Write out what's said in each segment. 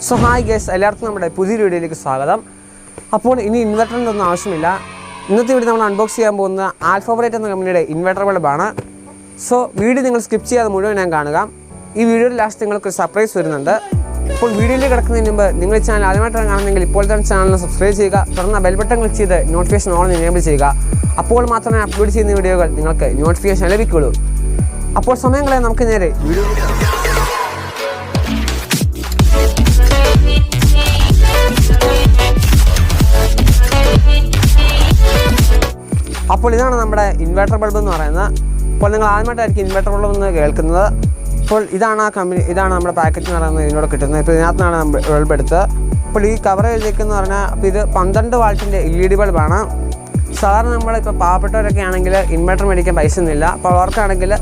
So hi guys, എല്ലാവർക്കും നമ്മുടെ പുതിയ വീഡിയോയിലേക്ക് സ്വാഗതം. അപ്പോൾ ഇനി ഇൻവെർട്ടറിന്റെ ഒന്നും ആവശ്യമില്ല. ഇന്നത്തെ വീഡിയോ നമ്മൾ അൺബോക്സ് ചെയ്യാൻ പോകുന്ന 𝗨𝗯𝗏𝗏 എന്ന കമ്പനിയുടെ ഇൻവെർട്ടർ ബൾബാണ്. സോ വീഡിയോ നിങ്ങൾ സ്കിപ്പ് ചെയ്യാതെ മുഴുവൻ ഞാൻ കാണുക. ഈ വീഡിയോയുടെ ലാസ്റ്റ് നിങ്ങൾക്ക് ഒരു സർപ്രൈസ് വരുന്നുണ്ട്. അപ്പോൾ വീഡിയോയിലേക്ക് കിടക്കുന്നതിന് മുമ്പ് നിങ്ങൾ ഈ ചാനൽ ആദ്യമായിട്ടാണ് കാണുന്നതെങ്കിൽ ഇപ്പോൾ തന്നെ ചാനലിനെ സബ്സ്ക്രൈബ് ചെയ്യുക. തുടർന്ന് ബെൽ ബട്ടൺ ക്ലിക്ക് ചെയ്ത് നോട്ടിഫിക്കേഷൻ ഓൺ എനേബിൾ ചെയ്യുക. അപ്പോൾ മാത്രമേ അപ്ലോഡ് ചെയ്യുന്ന വീഡിയോകൾ നിങ്ങൾക്ക് നോട്ടിഫിക്കേഷൻ ലഭിക്കുകയുള്ളൂ. അപ്പോൾ സമയങ്ങളെ നമുക്ക് നേരെ വീഡിയോ അപ്പോൾ ഇതാണ് നമ്മുടെ ഇൻവെർട്ടർ ബൾബ് എന്ന് പറയുന്നത്. അപ്പോൾ നിങ്ങൾ ആദ്യമായിട്ടായിരിക്കും ഇൻവെർട്ടർ ബൾബ് എന്ന് കേൾക്കുന്നത്. അപ്പോൾ ഇതാണ് ആ കമ്പനി, ഇതാണ് നമ്മുടെ പാക്കറ്റ് എന്ന് പറയുന്നത് ഇതിനോട് കിട്ടുന്നത്. ഇപ്പോൾ ഇതിനകത്താണ് ബൾബ് എടുത്തത്. അപ്പോൾ ഈ കവർ എഴുതിയിരിക്കുന്നത് പറഞ്ഞാൽ അപ്പോൾ ഇത് 12 വാൾട്ടിൻ്റെ LED ബൾബാണ്. സാധാരണ നമ്മളിപ്പോൾ പാവപ്പെട്ടവരൊക്കെ ആണെങ്കിൽ ഇൻവെർട്ടർ മേടിക്കാൻ പൈസ ഒന്നുമില്ല. അപ്പോൾ അവർക്കാണെങ്കിൽ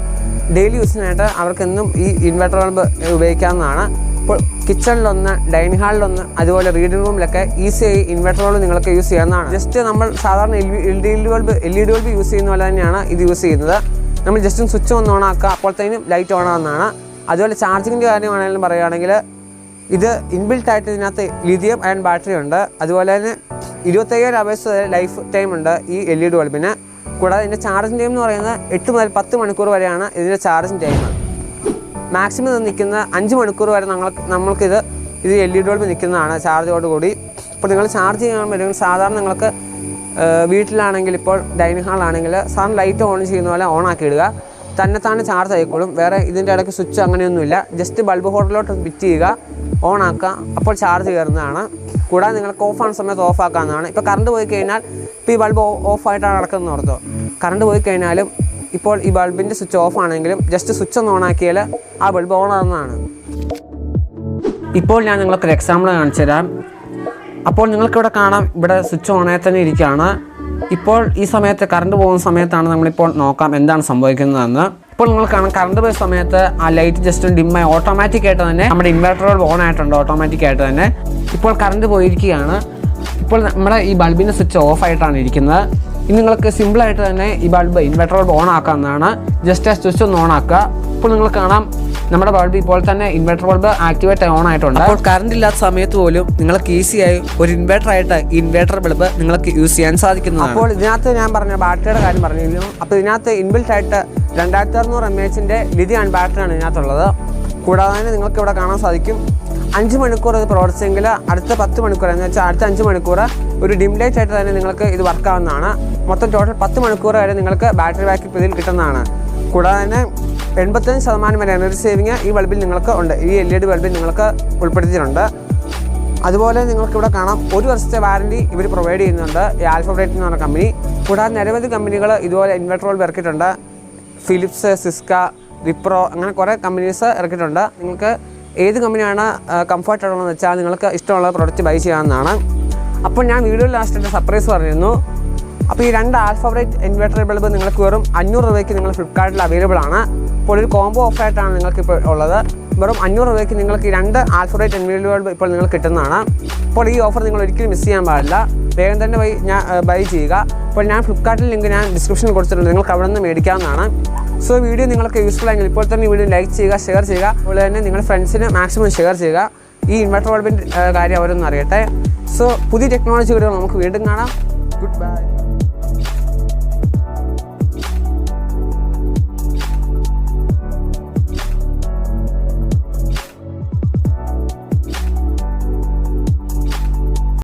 ഡെയിലി യൂസിനായിട്ട് അവർക്കെന്നും ഈ ഇൻവെർട്ടർ ബൾബ് ഉപയോഗിക്കാവുന്നതാണ്. ഇപ്പോൾ കിച്ചണിലൊന്ന്, ഡൈനിങ് ഹാളിലൊന്ന്, അതുപോലെ റീഡിംഗ് റൂമിലൊക്കെ ഈസിയായി ഇൻവെർട്ടർ ബൾബ് നിങ്ങൾക്ക് യൂസ് ചെയ്യാവുന്നതാണ്. ജസ്റ്റ് നമ്മൾ സാധാരണ LED ബൾബ് യൂസ് ചെയ്യുന്ന പോലെ തന്നെയാണ് ഇത് യൂസ് ചെയ്യുന്നത്. നമ്മൾ ജസ്റ്റ് സ്വിച്ച് ഒന്ന് ഓൺ ആക്കുക, അപ്പോഴത്തേനും ലൈറ്റ് ഓൺ ആവുന്നതാണ്. അതുപോലെ ചാർജിങ്ങിൻ്റെ കാര്യമാണെങ്കിലും പറയുകയാണെങ്കിൽ ഇത് ഇൻബിൽട്ടായിട്ട് ഇതിനകത്ത് ലിഥിയം അയൺ ബാറ്ററി ഉണ്ട്. അതുപോലെ തന്നെ 25,000 hours വരെ ലൈഫ് ടൈം ഉണ്ട് ഈ LED ബൾബിന്. കൂടാതെ ഇതിൻ്റെ ചാർജിങ് ടൈം എന്ന് പറയുന്നത് 8 മുതൽ 10 മണിക്കൂർ വരെയാണ് ഇതിൻ്റെ ചാർജിങ് ടൈം. മാക്സിമം നിൽക്കുന്ന 5 മണിക്കൂർ വരെ നമ്മൾക്കിത് LED ബൾബ് നിൽക്കുന്നതാണ് ചാർജോടുകൂടി. ഇപ്പോൾ നിങ്ങൾ ചാർജ് ചെയ്യാൻ പറ്റുമെങ്കിൽ സാധാരണ നിങ്ങൾക്ക് വീട്ടിലാണെങ്കിൽ ഇപ്പോൾ ഡൈനിങ് ഹാളാണെങ്കിൽ സാധാരണ ലൈറ്റ് ഓൺ ചെയ്യുന്ന പോലെ ഓൺ ആക്കി ഇടുക, തന്നെത്താനെ ചാർജ് ആയിക്കോളും. വേറെ ഇതിൻ്റെ ഇടയ്ക്ക് സ്വിച്ച് അങ്ങനെയൊന്നുമില്ല. ജസ്റ്റ് ബൾബ് ഹോൾഡറിലോട്ട് ഫിറ്റ് ചെയ്യുക, ഓൺ ആക്കുക, അപ്പോൾ ചാർജ് കയറുന്നതാണ്. കൂടാതെ നിങ്ങൾക്ക് ഓഫ് ആകുന്ന സമയത്ത് ഓഫ് ആക്കാവുന്നതാണ്. ഇപ്പോൾ കറണ്ട് പോയി കഴിഞ്ഞാൽ ഇപ്പോൾ ഈ ബൾബ് ഓഫായിട്ടാണ് നടക്കുന്നത് ഓർത്തോ. കറണ്ട് പോയി കഴിഞ്ഞാലും ഇപ്പോൾ ഈ ബൾബിൻ്റെ സ്വിച്ച് ഓഫ് ആണെങ്കിലും ജസ്റ്റ് സ്വിച്ച് ഒന്ന് ഓൺ ആക്കിയാൽ ആ ബൾബ് ഓൺ ആകുന്നതാണ്. ഇപ്പോൾ ഞാൻ നിങ്ങൾക്കൊരു എക്സാമ്പിൾ കാണിച്ചു തരാം. അപ്പോൾ നിങ്ങൾക്കിവിടെ കാണാം, ഇവിടെ സ്വിച്ച് ഓണായി തന്നെ ഇരിക്കുകയാണ്. ഇപ്പോൾ ഈ സമയത്ത് കറണ്ട് പോകുന്ന സമയത്താണ് നമ്മളിപ്പോൾ നോക്കാം എന്താണ് സംഭവിക്കുന്നതെന്ന്. ഇപ്പോൾ നിങ്ങൾ കാണാം, കറണ്ട് പോയ സമയത്ത് ആ ലൈറ്റ് ജസ്റ്റ് ഡിമ്മായി ഓട്ടോമാറ്റിക്കായിട്ട് തന്നെ നമ്മുടെ ഇൻവെർട്ടർ ബൾബ് ഓൺ ആയിട്ടുണ്ട് ഓട്ടോമാറ്റിക്കായിട്ട് തന്നെ. ഇപ്പോൾ കറണ്ട് പോയിരിക്കുകയാണ്. ഇപ്പോൾ നമ്മുടെ ഈ ബൾബിൻ്റെ സ്വിച്ച് ഓഫ് ആയിട്ടാണ് ഇരിക്കുന്നത്. ഇനി നിങ്ങൾക്ക് സിമ്പിളായിട്ട് തന്നെ ഈ ബൾബ് ഇൻവെർട്ടർ ബൾബ് ഓൺ ആക്കാവുന്നതാണ്. ജസ്റ്റ് ആ സ്വിച്ച് ഒന്ന് ഓൺ ആക്കുക. ഇപ്പോൾ നിങ്ങൾ കാണാം, നമ്മുടെ ബൾബ് ഇപ്പോൾ തന്നെ ഇൻവെർട്ടർ ബൾബ് ആക്ടിവേറ്റ് ഓൺ ആയിട്ടുണ്ട്. അപ്പോൾ കറണ്ട് ഇല്ലാത്ത സമയത്ത് പോലും നിങ്ങൾക്ക് ഈസിയായി ഒരു ഇൻവെർട്ടറായിട്ട് ഇൻവെർട്ടർ ബൾബ് നിങ്ങൾക്ക് യൂസ് ചെയ്യാൻ സാധിക്കുന്നതാണ്. അപ്പോൾ ഇതിനകത്ത് ഞാൻ പറഞ്ഞ ബാറ്ററിയുടെ കാര്യം പറഞ്ഞിരുന്നു. അപ്പോൾ ഇതിനകത്ത് ഇൻബിൽട്ടായിട്ട് 2600 mAh ലിഥിയം അയൺ ബാറ്ററിയാണ് ഇതിനകത്തുള്ളത്. കൂടാതെ തന്നെ നിങ്ങൾക്ക് ഇവിടെ കാണാൻ സാധിക്കും 5 മണിക്കൂർ ഇത് പ്രവർത്തിച്ചെങ്കിൽ അടുത്ത 10 മണിക്കൂർ എന്ന് വെച്ചാൽ അടുത്ത 5 മണിക്കൂർ ഒരു ഡിം ലൈറ്റ് ആയിട്ട് തന്നെ നിങ്ങൾക്ക് ഇത് വർക്കാവുന്നതാണ്. മൊത്തം ടോട്ടൽ 10 മണിക്കൂർ വരെ നിങ്ങൾക്ക് ബാറ്ററി ബാക്കപ്പ് ഇതിൽ കിട്ടുന്നതാണ്. കൂടാതെ തന്നെ 85% വരെ എനർജി സേവിങ് ഈ ബൾബിൽ നിങ്ങൾക്ക് ഉണ്ട്, ഈ LED ബൾബിൽ നിങ്ങൾക്ക് ഉൾപ്പെടുത്തിയിട്ടുണ്ട്. അതുപോലെ നിങ്ങൾക്കിവിടെ കാണാം 1 വർഷത്തെ വാറണ്ടി ഇവർ പ്രൊവൈഡ് ചെയ്യുന്നുണ്ട്, ഈ 𝗨𝗯𝗏𝗏 എന്ന് പറഞ്ഞ കമ്പനി. കൂടാതെ നിരവധി കമ്പനികൾ ഇതുപോലെ ഇൻവെർട്ടർ ബൾബ് ഇറക്കിയിട്ടുണ്ട്. ഫിലിപ്സ്, സിസ്ക, വിപ്രോ, അങ്ങനെ കുറേ കമ്പനീസ് ഇറക്കിയിട്ടുണ്ട്. നിങ്ങൾക്ക് ഏത് കമ്പനിയാണ് കംഫർട്ടബിൾ എന്ന് വെച്ചാൽ നിങ്ങൾക്ക് ഇഷ്ടമുള്ള പ്രോഡക്റ്റ് ബൈ ചെയ്യാവുന്നതാണ്. അപ്പോൾ ഞാൻ വീഡിയോയിൽ ലാസ്റ്റ് സർപ്രൈസ് പറഞ്ഞിരുന്നു. അപ്പോൾ ഈ 2 𝗨𝗯𝗏𝗏 ഇൻവെർട്ടർ ബൾബ് നിങ്ങൾക്ക് വെറും 500 രൂപയ്ക്ക് നിങ്ങൾ ഫ്ലിപ്കാർട്ടിൽ അവൈലബിൾ ആണ്. അപ്പോൾ ഒരു കോംബോ ഓഫറായിട്ടാണ് നിങ്ങൾക്കിപ്പോൾ ഉള്ളത്. വെറും 500 രൂപയ്ക്ക് നിങ്ങൾക്ക് ഈ 2 𝗨𝗨𝗏𝗏 ഇൻവെർട്ടർ ബൾബ് ഇപ്പോൾ നിങ്ങൾക്ക് കിട്ടുന്നതാണ്. അപ്പോൾ ഈ ഓഫർ നിങ്ങൾ ഒരിക്കലും മിസ് ചെയ്യാൻ പാടില്ല. വേഗം തന്നെ ബൈ ചെയ്യുക. അപ്പോൾ ഞാൻ ഫ്ലിപ്കാർട്ടിൽ ലിങ്ക് ഞാൻ ഡിസ്ക്രിപ്ഷനിൽ കൊടുത്തിട്ടുണ്ട്, നിങ്ങൾക്ക് അവിടെ നിന്ന് മേടിക്കാവുന്നതാണ്. സോ വീഡിയോ നിങ്ങൾക്ക് യൂസ്ഫുൾ ആയെങ്കിൽ ഇപ്പോൾ തന്നെ ഈ വീഡിയോ ലൈക്ക് ചെയ്യുക, ഷെയർ ചെയ്യുക. അതുപോലെ തന്നെ നിങ്ങളുടെ ഫ്രണ്ട്സിന് മാക്സിമം ഷെയർ ചെയ്യുക. ഈ ഇൻവെർട്ടർ ബൾബിൻ്റെ കാര്യം അവരൊന്നും അറിയട്ടെ. സോ പുതിയ ടെക്നോളജി വീഡിയോ നമുക്ക് വീണ്ടും കാണാം. Good bye.